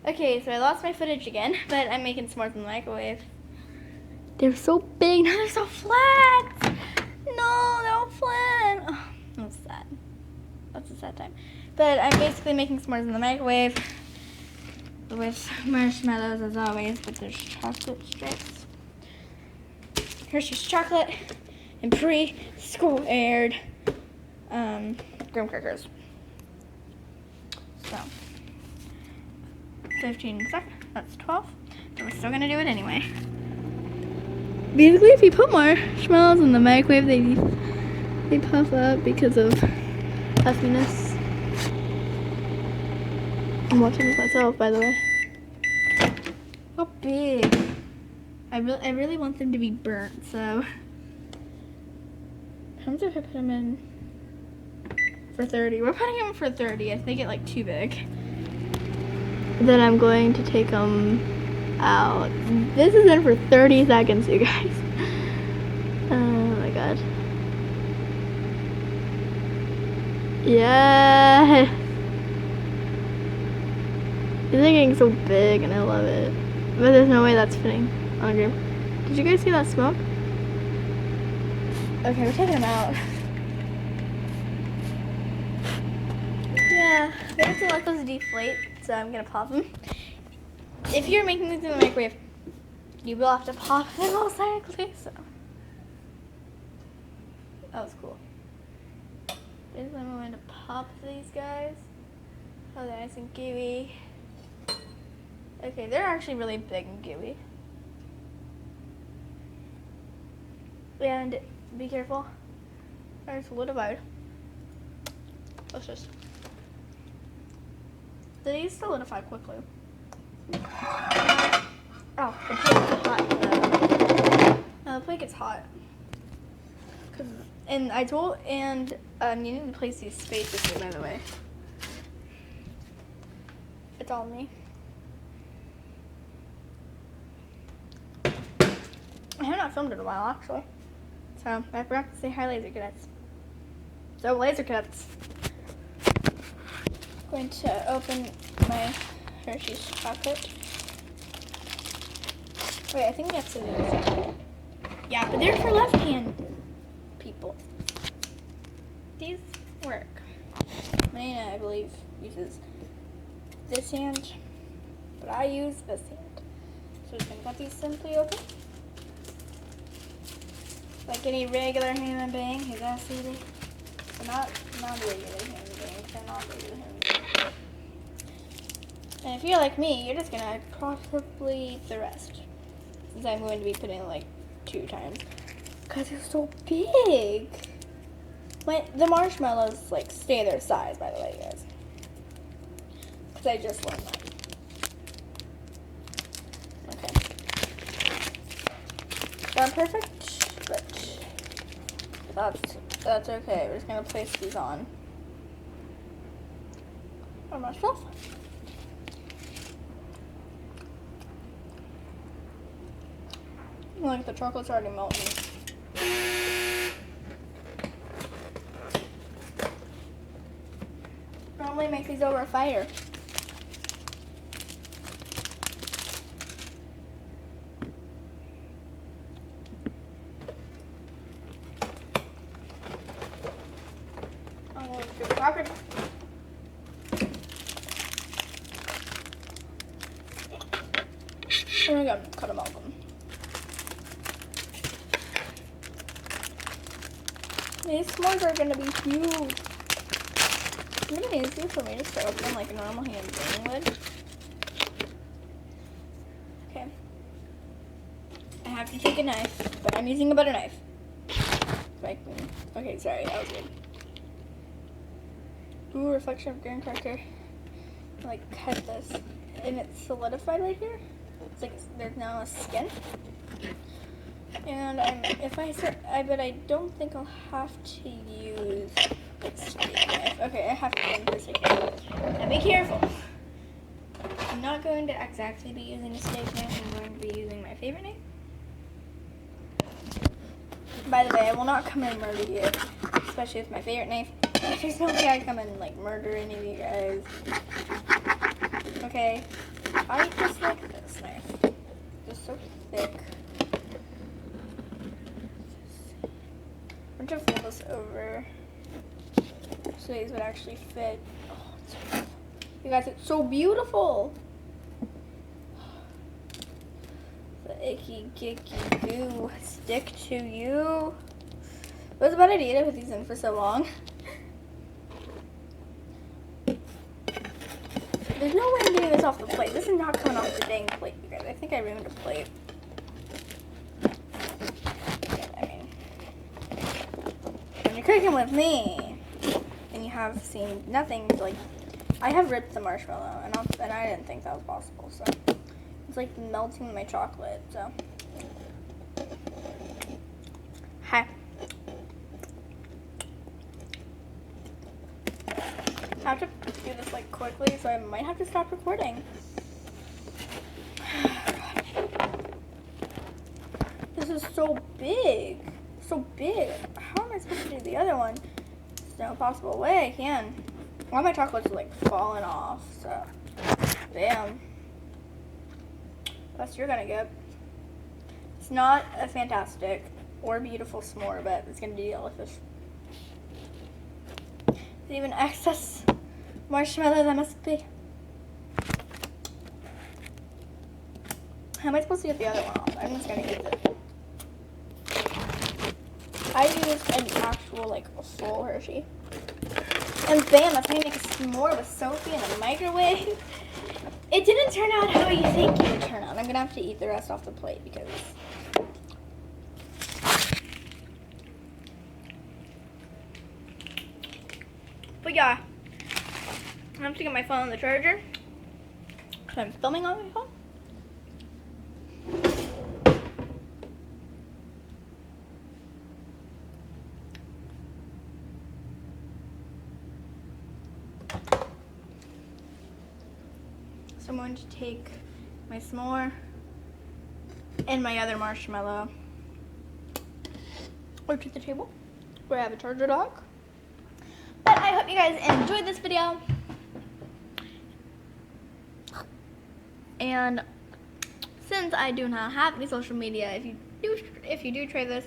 Okay, so I lost my footage again, but I'm making s'mores in the microwave. They're so big, now they're so flat. No, they're all flat. Oh, that's sad. That's a sad time. But I'm basically making s'mores in the microwave with marshmallows as always, but there's chocolate strips. Hershey's chocolate and pre-squared graham crackers. So 15 seconds, that's 12. But we're still gonna do it anyway. Basically, if you put marshmallows in the microwave, they puff up because of puffiness. I'm watching this myself, by the way. How big? I really want them to be burnt, so. How much if I put them in for 30? We're putting them for 30. I think it like too big. Then I'm going to take them out. This is in for 30 seconds, you guys. Oh my god. Yeah. These are getting so big and I love it. But there's no way that's fitting on a green. Did you guys see that smoke? Okay, we're taking them out. Yeah, we have to let those deflate, so I'm gonna pop them. If you're making these in the microwave, you will have to pop them most likely, so. That was cool. Basically, I'm going to pop these guys. Oh, they're nice and gooey. Okay, they're actually really big and gooey. And be careful. They're solidified. Let's just. These solidify quickly. Oh, the plate gets hot. No, the plate gets hot. And you need to place these spaces here, by the way. It's all me. I have not filmed in a while, actually. So, I forgot to say hi, laser cadets. So, laser cadets. I'm going to open my Hershey's chocolate. Wait, I think we have to do this. Yeah, but they're for left-handed people. These work. Maina, I believe, uses this hand, but I use this hand. So, we're just going to cut these simply open. Like any regular human being who's acidic. So not regular human beings, they're not regular human beings. And if you're like me, you're just gonna probably eat the rest. Since I'm going to be putting it like 2 times. Because they're so big. The marshmallows like stay their size, by the way, guys. Because I just learned that. Okay. Not perfect. That's okay. We're just gonna place these on myself. Like the chocolate's already melting. Normally make these over a fire. Oh my god, cut them open. These s'mores are gonna be huge. It's gonna be easier for me to start open them like a normal human being would. Okay. I have to take a knife, but I'm using a butter knife. Okay, sorry, that was good. Ooh, reflection of graham cracker. Like, cut this. And it's solidified right here. It's like there's now a skin. And but I don't think I'll have to use a steak knife. Okay, I have to use a steak knife. Now be careful. I'm not going to exactly be using a steak knife. I'm going to be using my favorite knife. By the way, I will not come and murder you, especially with my favorite knife. There's no way I come and like murder any of you guys. Okay, I eat this like this knife. It's so thick. I'm going to fold this over so these would actually fit. Oh, it's so beautiful. You guys, it's so beautiful. The icky, gicky goo stick to you. It was a bad idea to put these in for so long. There's no way I'm getting this off the plate. This is not coming off the dang plate, you guys. I think I ruined a plate. I mean, when you're cooking with me and you have seen nothing, like, I have ripped the marshmallow and I didn't think that was possible, so it's like melting my chocolate, so. Hi. I have to do this like quickly, so I might have to stop recording. This is so big. So big. How am I supposed to do the other one? There's no possible way I can. All my chocolates are like falling off, so damn. That's what you're gonna get. It's not a fantastic or beautiful s'more, but it's gonna be delicious. There's even excess marshmallow, that must be. How am I supposed to get the other one off? I'm just gonna use it. I used an actual like full Hershey. And bam, that's how you make a s'more with Sophie in the microwave. It didn't turn out how you think it would turn out. I'm gonna have to eat the rest off the plate because but yeah, I have to get my phone on the charger because I'm filming on my phone. So I'm going to take my s'more and my other marshmallow over to the table where I have a charger dock. But I hope you guys enjoyed this video. And since I do not have any social media, if you do try this,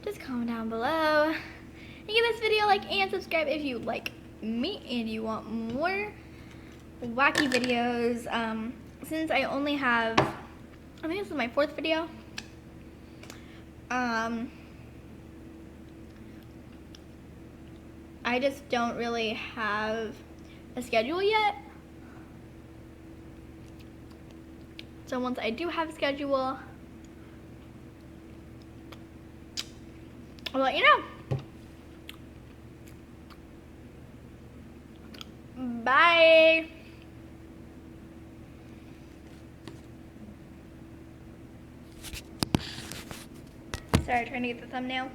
just comment down below and give this video a like and subscribe if you like me and you want more wacky videos. Since I only have, I think this is my 4th video. I just don't really have a schedule yet. So once I do have a schedule, I'll let you know. Bye. Sorry, trying to get the thumbnail.